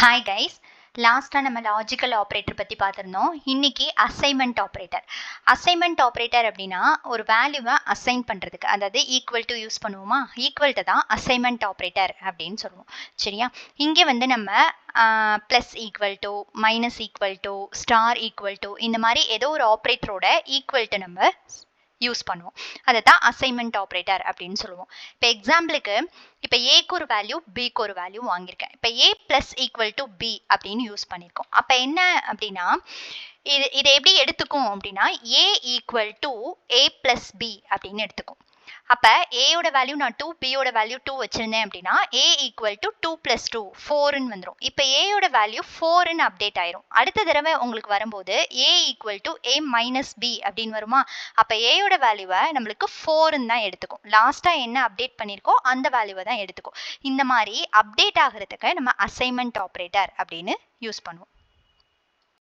Hi guys, லாஸ்ட்டாக நம்ம logical operator பற்றி பார்த்துருந்தோம். இன்னைக்கு அசைன்மெண்ட் ஆப்ரேட்டர். அசைன்மெண்ட் ஆப்ரேட்டர் அப்படின்னா ஒரு வேல்யூவை அசைன் பண்ணுறதுக்கு, அதாவது ஈக்குவல் டு யூஸ் பண்ணுவோமா, ஈக்குவல்ட்டு தான் அசைன்மெண்ட் ஆப்ரேட்டர் அப்படின்னு சொல்லுவோம். சரியா? இங்கே வந்து நம்ம plus equal to, minus equal to, star equal to, இந்த மாதிரி ஏதோ ஒரு ஆப்ரேட்டரோட ஈக்குவல்ட்டு நம்ம யூஸ் பண்ணுவோம். அதை தான் அசைன்மெண்ட் ஆப்ரேட்டர் அப்படின்னு சொல்லுவோம். இப்போ எக்ஸாம்பிளுக்கு இப்போ ஏக்கு ஒரு வேல்யூ, பிக்கு ஒரு வேல்யூ வாங்கியிருக்கேன். இப்போ A plus equal to B அப்படின்னு யூஸ் பண்ணியிருக்கோம். அப்போ என்ன அப்படின்னா இதை எப்படி எடுத்துக்கும் அப்படின்னா A equal to A plus B அப்படின்னு எடுத்துக்கும். அப்போ ஏயோட வேல்யூ நான் 2, பியோட வேல்யூ 2 வச்சிருந்தேன் அப்படின்னா ஏ ஈக்குவல் டு 2 + 2 4ன்னு வந்துடும். இப்போ ஏயோட வேல்யூ 4ன்னு அப்டேட் ஆயிரும். அடுத்த தடவை உங்களுக்கு வரும்போது A equal to A minus B அப்படின்னு வருமா, அப்போ ஏயோட வேல்யூவை நம்மளுக்கு 4ன்னு தான் எடுத்துக்கும். லாஸ்ட்டாக என்ன அப்டேட் பண்ணியிருக்கோ அந்த வேல்யூவை தான் எடுத்துக்கும். இந்த மாதிரி அப்டேட் ஆகிறதுக்கு நம்ம அசைன்மெண்ட் ஆப்ரேட்டர் அப்படின்னு யூஸ் பண்ணுவோம்.